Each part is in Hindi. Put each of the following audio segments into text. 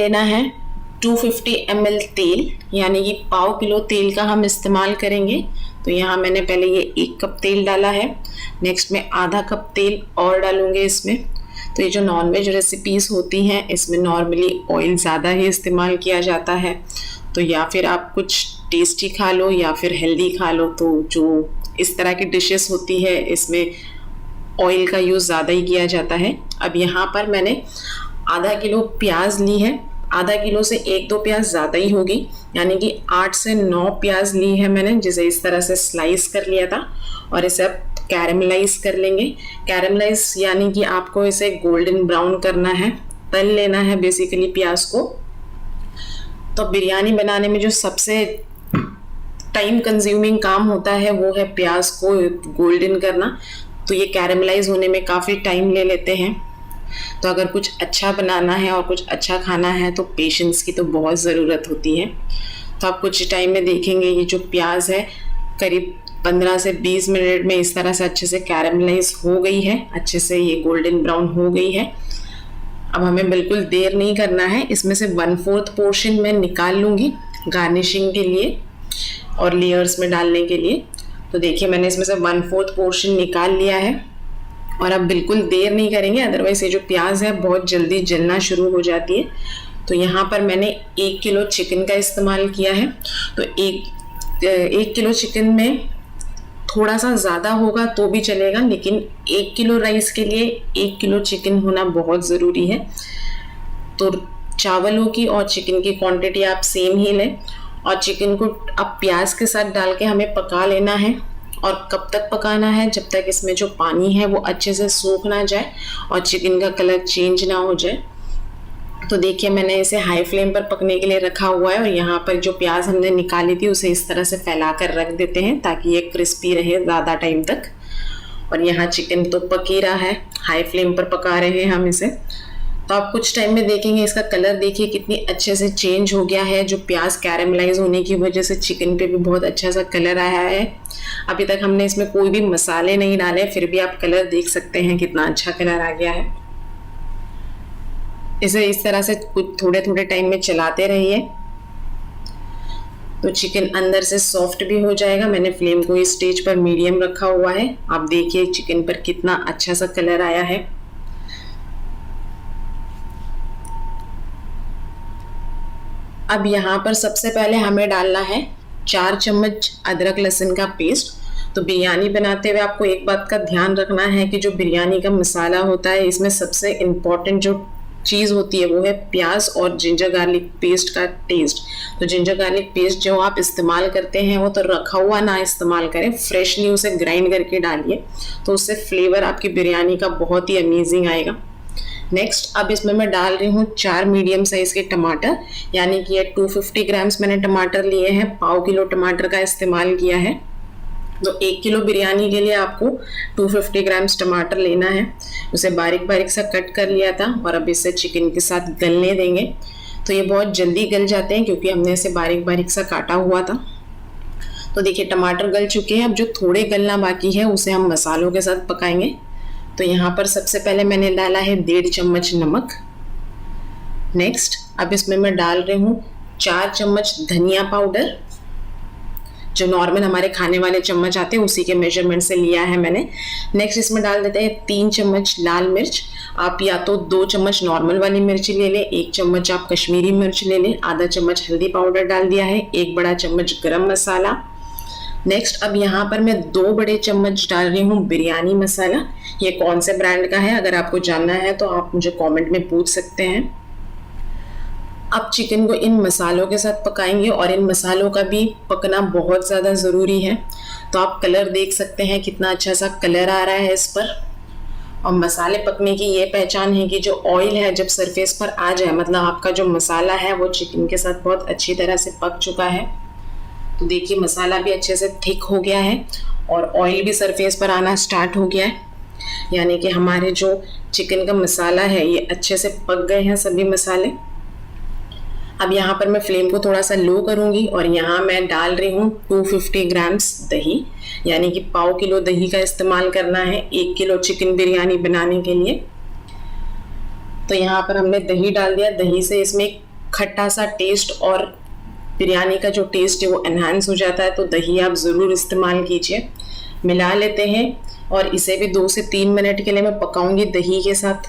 लेना है 250 ml तेल, यानी कि पाव किलो तेल का हम इस्तेमाल करेंगे। तो यहाँ मैंने पहले ये 1 कप तेल डाला है। नेक्स्ट में आधा कप तेल और डालूंगे इसमें। तो ये जो नॉनवेज रेसिपीज़ होती हैं इसमें नॉर्मली ऑयल ज़्यादा ही इस्तेमाल किया जाता है। तो या फिर आप कुछ टेस्टी खा लो या फिर हेल्दी खा लो। तो जो इस तरह की डिशेस होती है इसमें ऑयल का यूज़ ज़्यादा ही किया जाता है। अब यहाँ पर मैंने आधा किलो प्याज ली है। आधा किलो से 1-2 प्याज ज़्यादा ही होगी, यानी कि 8 से 9 प्याज ली है मैंने, जिसे इस तरह से स्लाइस कर लिया था। और इसे अब कैरेमलाइज कर लेंगे। कैरेमलाइज यानी कि आपको इसे गोल्डन ब्राउन करना है, तल लेना है बेसिकली प्याज को। तो बिरयानी बनाने में जो सबसे टाइम कंज्यूमिंग काम होता है वो है प्याज को गोल्डन करना। तो ये कैरेमलाइज होने में काफ़ी टाइम ले लेते हैं। तो अगर कुछ अच्छा बनाना है और कुछ अच्छा खाना है तो पेशेंस की तो बहुत ज़रूरत होती है। तो आप कुछ टाइम में देखेंगे ये जो प्याज है करीब 15 से 20 मिनट में इस तरह से अच्छे से कैरेमलाइज हो गई है, अच्छे से ये गोल्डन ब्राउन हो गई है। अब हमें बिल्कुल देर नहीं करना है। इसमें से 1/4 पोर्शन मैं निकाल लूँगी गार्निशिंग के लिए और लेयर्स में डालने के लिए। तो देखिए मैंने इसमें से 1/4 पोर्शन निकाल लिया है। और अब बिल्कुल देर नहीं करेंगे, अदरवाइज ये जो प्याज है बहुत जल्दी जलना शुरू हो जाती है। तो यहाँ पर मैंने 1 किलो चिकन का इस्तेमाल किया है। तो 1 किलो चिकन में थोड़ा सा ज़्यादा होगा तो भी चलेगा, लेकिन 1 किलो राइस के लिए 1 किलो चिकन होना बहुत ज़रूरी है। तो चावलों की और चिकन की क्वांटिटी आप सेम ही लें। और चिकन को अब प्याज के साथ डाल के हमें पका लेना है। और कब तक पकाना है? जब तक इसमें जो पानी है वो अच्छे से सूख ना जाए और चिकन का कलर चेंज ना हो जाए। तो देखिए मैंने इसे हाई फ्लेम पर पकने के लिए रखा हुआ है। और यहाँ पर जो प्याज हमने निकाली थी उसे इस तरह से फैला कर रख देते हैं ताकि ये क्रिस्पी रहे ज़्यादा टाइम तक। और यहाँ चिकन तो पक ही रहा है, हाई फ्लेम पर पका रहे हैं हम इसे। तो आप कुछ टाइम में देखेंगे इसका कलर देखिए कितनी अच्छे से चेंज हो गया है। जो प्याज कैरेमलाइज होने की वजह से चिकन पे भी बहुत अच्छा सा कलर आया है। अभी तक हमने इसमें कोई भी मसाले नहीं डाले, फिर भी आप कलर देख सकते हैं कितना अच्छा कलर आ गया है। इसे इस तरह से कुछ थोड़े थोड़े टाइम में चलाते रहिए तो चिकन अंदर से सॉफ्ट भी हो जाएगा। मैंने फ्लेम को इस स्टेज पर मीडियम रखा हुआ है। आप देखिए चिकन पर कितना अच्छा सा कलर आया है। अब यहाँ पर सबसे पहले हमें डालना है 4 चम्मच अदरक लहसुन का पेस्ट। तो बिरयानी बनाते हुए आपको एक बात का ध्यान रखना है कि जो बिरयानी का मसाला होता है इसमें सबसे इम्पॉर्टेंट जो चीज़ होती है वो है प्याज और जिंजर गार्लिक पेस्ट का टेस्ट। तो जिंजर गार्लिक पेस्ट जो आप इस्तेमाल करते हैं वो तो रखा हुआ ना इस्तेमाल करें, फ्रेशली उसे ग्राइंड करके डालिए। तो उससे फ्लेवर आपकी बिरयानी का बहुत ही अमेजिंग आएगा। नेक्स्ट अब इसमें मैं डाल रही हूँ 4 मीडियम साइज़ के टमाटर, यानी कि ये 250 ग्राम्स मैंने टमाटर लिए हैं। पाव किलो टमाटर का इस्तेमाल किया है। तो 1 किलो बिरयानी के लिए आपको 250 ग्राम्स टमाटर लेना है। उसे बारीक बारीक सा कट कर लिया था और अब इसे चिकन के साथ गलने देंगे। तो ये बहुत जल्दी गल जाते हैं क्योंकि हमने इसे बारीक बारीक सा काटा हुआ था। तो देखिए टमाटर गल चुके हैं। अब जो थोड़े गलना बाकी है उसे हम मसालों के साथ पकाएंगे। तो यहाँ पर सबसे पहले मैंने डाला है 1.5 चम्मच नमक। नेक्स्ट अब इसमें मैं डाल रही हूँ 4 चम्मच धनिया पाउडर, जो नॉर्मल हमारे खाने वाले चम्मच आते हैं उसी के मेजरमेंट से लिया है मैंने। नेक्स्ट इसमें डाल देते हैं 3 चम्मच लाल मिर्च। आप या तो 2 चम्मच नॉर्मल वाली मिर्च ले लें, 1 चम्मच आप कश्मीरी मिर्च ले लें, आधा चम्मच हल्दी पाउडर डाल दिया है, 1 बड़ा चम्मच गरम मसाला। नेक्स्ट अब यहाँ पर मैं 2 बड़े चम्मच डाल रही हूँ बिरयानी मसाला। ये कौन से ब्रांड का है अगर आपको जानना है तो आप मुझे कमेंट में पूछ सकते हैं। अब चिकन को इन मसालों के साथ पकाएंगे और इन मसालों का भी पकना बहुत ज़्यादा ज़रूरी है। तो आप कलर देख सकते हैं कितना अच्छा सा कलर आ रहा है इस पर। और मसाले पकने की ये पहचान है कि जो ऑयल है जब सरफेस पर आ जाए, मतलब आपका जो मसाला है वो चिकन के साथ बहुत अच्छी तरह से पक चुका है। तो देखिए मसाला भी अच्छे से थिक हो गया है और ऑयल भी सरफेस पर आना स्टार्ट हो गया है, यानी कि हमारे जो चिकन का मसाला है ये अच्छे से पक गए हैं सभी मसाले। अब यहाँ पर मैं फ्लेम को थोड़ा सा लो करूँगी और यहाँ मैं डाल रही हूँ 250 ग्राम्स दही, यानी कि पाव किलो दही का इस्तेमाल करना है 1 किलो चिकन बिरयानी बनाने के लिए। तो यहाँ पर हमने दही डाल दिया। दही से इसमें खट्टा सा टेस्ट और बिरयानी का जो टेस्ट है वो एनहांस हो जाता है। तो दही आप ज़रूर इस्तेमाल कीजिए। मिला लेते हैं और इसे भी 2 से 3 मिनट के लिए मैं पकाऊंगी दही के साथ।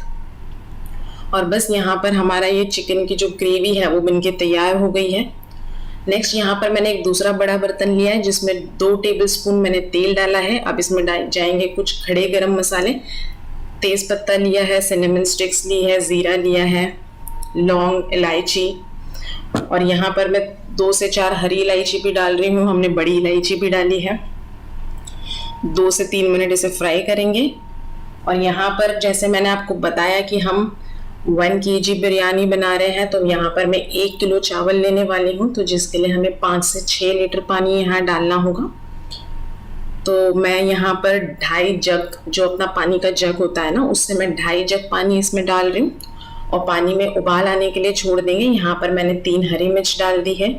और बस यहाँ पर हमारा ये चिकन की जो ग्रेवी है वो बनके तैयार हो गई है। नेक्स्ट यहाँ पर मैंने एक दूसरा बड़ा बर्तन लिया है जिसमें 2 टेबलस्पून मैंने तेल डाला है। अब इसमें जाएंगे कुछ खड़े गरम मसाले। तेज पत्ता लिया है, सिनेमन स्टिक्स ली है, ज़ीरा लिया है, लौंग, इलायची, और यहाँ पर मैं 2 से 4 हरी इलायची भी डाल रही हूँ। हमने बड़ी इलायची भी डाली है। 2 से 3 मिनट इसे फ्राई करेंगे। और यहाँ पर जैसे मैंने आपको बताया कि हम 1 kg बिरयानी बना रहे हैं, तो यहाँ पर मैं 1 किलो चावल लेने वाली हूँ, तो जिसके लिए हमें 5 से 6 लीटर पानी यहाँ डालना होगा। तो मैं यहाँ पर 2.5 जग, जो अपना पानी का जग होता है ना, उससे मैं 2.5 जग पानी इसमें डाल रही हूँ और पानी में उबाल आने के लिए छोड़ देंगे। यहाँ पर मैंने 3 हरी मिर्च डाल दी है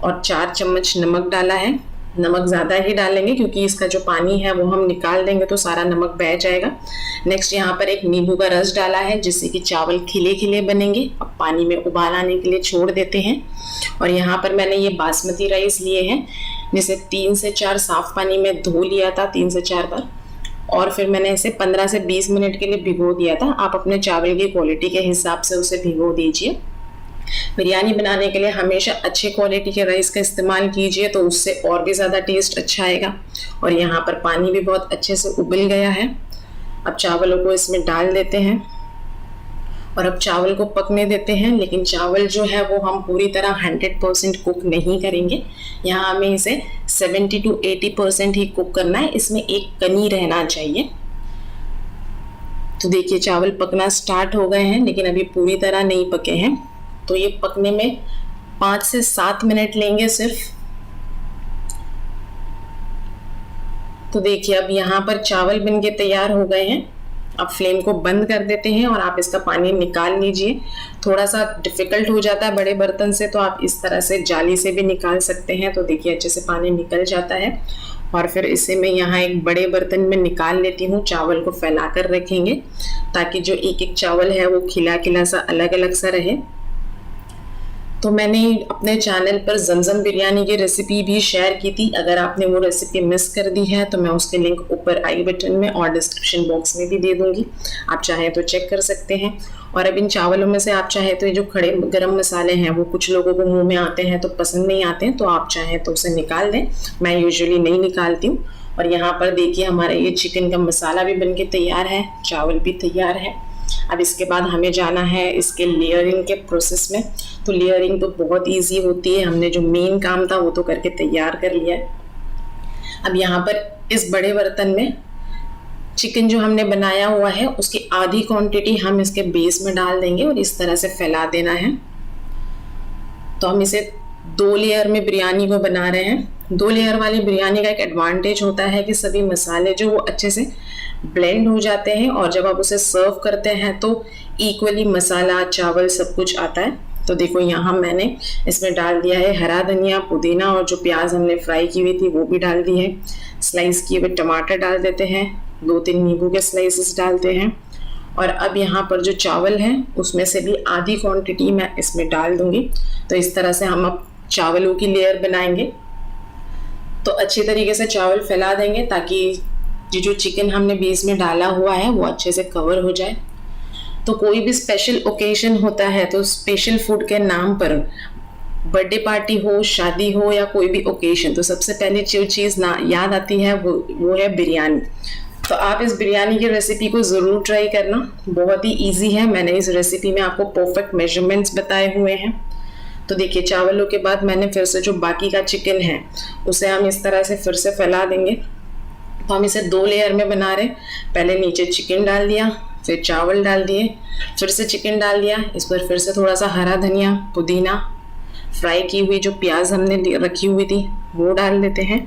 और 4 चम्मच नमक डाला है। नमक ज़्यादा ही डालेंगे क्योंकि इसका जो पानी है वो हम निकाल देंगे तो सारा नमक बह जाएगा। नेक्स्ट यहाँ पर एक नींबू का रस डाला है जिससे कि चावल खिले खिले बनेंगे। अब पानी में उबाल आने के लिए छोड़ देते हैं। और यहाँ पर मैंने ये बासमती राइस लिए हैं जिसे 3 से 4 साफ पानी में धो लिया था, 3 से 4 बार, और फिर मैंने इसे 15 से 20 मिनट के लिए भिगो दिया था। आप अपने चावल की क्वालिटी के हिसाब से उसे भिगो दीजिए। बिरयानी बनाने के लिए हमेशा अच्छे क्वालिटी के राइस का इस्तेमाल कीजिए, तो उससे और भी ज़्यादा टेस्ट अच्छा आएगा। और यहाँ पर पानी भी बहुत अच्छे से उबल गया है। अब चावलों को इसमें डाल देते हैं और अब चावल को पकने देते हैं। लेकिन चावल जो है वो हम पूरी तरह 100% कुक नहीं करेंगे। यहाँ हमें इसे 70 to 80% ही कुक करना है। इसमें एक कनी रहना चाहिए। तो देखिए चावल पकना स्टार्ट हो गए हैं लेकिन अभी पूरी तरह नहीं पके हैं। तो ये पकने में 5 से 7 मिनट लेंगे सिर्फ। तो देखिए अब यहाँ पर चावल बनके तैयार हो गए हैं। अब फ्लेम को बंद कर देते हैं और आप इसका पानी निकाल लीजिए। थोड़ा सा डिफिकल्ट हो जाता है बड़े बर्तन से, तो आप इस तरह से जाली से भी निकाल सकते हैं। तो देखिए अच्छे से पानी निकल जाता है। और फिर इसे मैं यहाँ एक बड़े बर्तन में निकाल लेती हूँ। चावल को फैला कर रखेंगे ताकि जो एक एक चावल है वो खिला खिला सा अलग अलग सा रहे। तो मैंने अपने चैनल पर जमजम बिरयानी की रेसिपी भी शेयर की थी। अगर आपने वो रेसिपी मिस कर दी है तो मैं उसके लिंक ऊपर आई बटन में और डिस्क्रिप्शन बॉक्स में भी दे दूंगी, आप चाहें तो चेक कर सकते हैं। और अब इन चावलों में से आप चाहें तो ये जो खड़े गरम मसाले हैं वो कुछ लोगों को मुंह में आते हैं तो पसंद नहीं आते हैं, तो आप चाहें तो उसे निकाल दें। मैं यूजुअली नहीं निकालती हूँ। और यहाँ पर देखिए हमारा ये चिकन का मसाला भी बनके तैयार है, चावल भी तैयार है। अब इसके बाद हमें जाना है इसके लेयरिंग के प्रोसेस में। तो लेयरिंग तो बहुत इजी होती है, हमने जो मेन काम था वो तो करके तैयार कर लिया है। अब यहाँ पर इस बड़े बर्तन में चिकन जो हमने बनाया हुआ है उसकी आधी क्वांटिटी हम इसके बेस में डाल देंगे और इस तरह से फैला देना है। तो हम इसे 2 लेयर में बिरयानी को बना रहे हैं। 2 लेयर वाली बिरयानी का एक एडवांटेज होता है कि सभी मसाले जो वो अच्छे से ब्लेंड हो जाते हैं और जब आप उसे सर्व करते हैं तो इक्वली मसाला, चावल सब कुछ आता है। तो देखो यहाँ मैंने इसमें डाल दिया है हरा धनिया, पुदीना, और जो प्याज हमने फ्राई की हुई थी वो भी डाल दी है। स्लाइस किए हुए टमाटर डाल देते हैं, 2-3 नींबू के स्लाइसेस डालते हैं। और अब यहाँ पर जो चावल है उसमें से भी आधी क्वांटिटी मैं इसमें डाल दूंगी। तो इस तरह से हम अब चावलों की लेयर बनाएंगे। तो अच्छी तरीके से चावल फैला देंगे ताकि जो चिकन हमने बेस में डाला हुआ है वो अच्छे से कवर हो जाए। तो कोई भी स्पेशल ओकेजन होता है तो स्पेशल फूड के नाम पर, बर्थडे पार्टी हो, शादी हो या कोई भी ओकेजन, तो सबसे पहले जो चीज़ ना याद आती है वो है बिरयानी। तो आप इस बिरयानी की रेसिपी को ज़रूर ट्राई करना, बहुत ही इजी है। मैंने इस रेसिपी में आपको परफेक्ट मेजरमेंट्स बताए हुए हैं। तो देखिए चावलों के बाद मैंने फिर से जो बाकी का चिकन है उसे हम इस तरह से फिर से फैला देंगे। तो हम इसे 2 लेयर में बना रहे हैं। पहले नीचे चिकन डाल दिया, फिर चावल डाल दिए, फिर से चिकन डाल दिया, इस पर फिर से थोड़ा सा हरा धनिया, पुदीना, फ्राई की हुई जो प्याज हमने रखी हुई थी वो डाल देते हैं।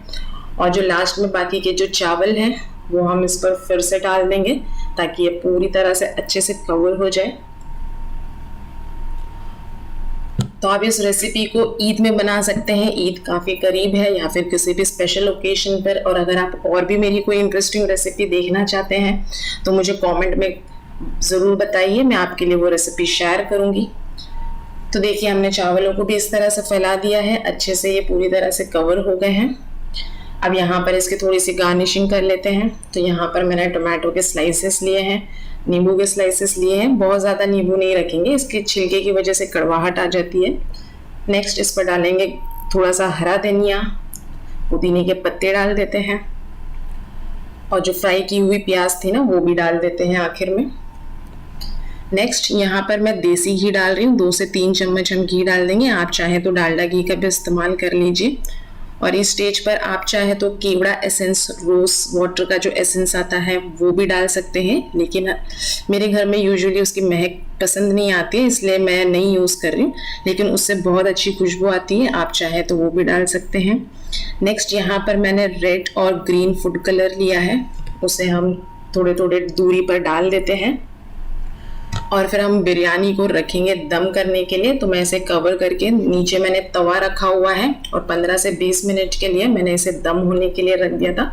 और जो लास्ट में बाकी के जो चावल हैं वो हम इस पर फिर से डाल देंगे ताकि ये पूरी तरह से अच्छे से कवर हो जाए। तो आप इस रेसिपी को ईद में बना सकते हैं, ईद काफ़ी करीब है, या फिर किसी भी स्पेशल ओकेजन पर। और अगर आप और भी मेरी कोई इंटरेस्टिंग रेसिपी देखना चाहते हैं तो मुझे कमेंट में ज़रूर बताइए, मैं आपके लिए वो रेसिपी शेयर करूँगी। तो देखिए हमने चावलों को भी इस तरह से फैला दिया है, अच्छे से ये पूरी तरह से कवर हो गए हैं। अब यहाँ पर इसकी थोड़ी सी गार्निशिंग कर लेते हैं। तो यहाँ पर मैंने टोमेटो के स्लाइसेस लिए हैं, नींबू के स्लाइसेस लिए हैं। बहुत ज़्यादा नींबू नहीं रखेंगे, इसके छिलके की वजह से कड़वाहट आ जाती है। नेक्स्ट इस पर डालेंगे थोड़ा सा हरा धनिया, पुदीने के पत्ते डाल देते हैं और जो फ्राई की हुई प्याज थी ना वो भी डाल देते हैं आखिर में। नेक्स्ट यहाँ पर मैं देसी घी डाल रही हूँ, 2 से 3 चम्मच हम घी डाल देंगे। आप चाहे तो डालडा घी का भी इस्तेमाल कर लीजिए। और इस स्टेज पर आप चाहे तो केवड़ा एसेंस, रोज वाटर का जो एसेंस आता है वो भी डाल सकते हैं, लेकिन मेरे घर में यूजुअली उसकी महक पसंद नहीं आती है, इसलिए मैं नहीं यूज़ कर रही हूँ, लेकिन उससे बहुत अच्छी खुशबू आती है, आप चाहे तो वो भी डाल सकते हैं। नेक्स्ट यहाँ पर मैंने रेड और ग्रीन फूड कलर लिया है, उसे हम थोड़े थोड़े दूरी पर डाल देते हैं और फिर हम बिरयानी को रखेंगे दम करने के लिए। तो मैं इसे कवर करके नीचे मैंने तवा रखा हुआ है और 15 से 20 मिनट के लिए मैंने इसे दम होने के लिए रख दिया था।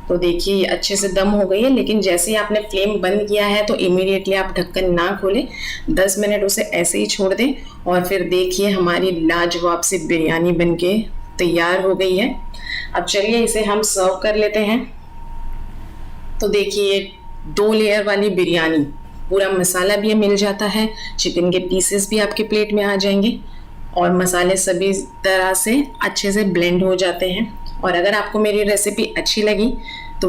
तो देखिए ये अच्छे से दम हो गई है, लेकिन जैसे ही आपने फ्लेम बंद किया है तो इमीडिएटली आप ढक्कन ना खोलें, 10 मिनट उसे ऐसे ही छोड़ दें और फिर देखिए हमारी लाजवाब सी बिरयानी बनके तैयार हो गई है। अब चलिए इसे हम सर्व कर लेते हैं। तो देखिए 2 लेयर वाली बिरयानी, पूरा मसाला भी मिल जाता है, चिकन के पीसेस भी आपके प्लेट में आ जाएंगे और मसाले सभी तरह से अच्छे से ब्लेंड हो जाते हैं। और अगर आपको मेरी रेसिपी अच्छी लगी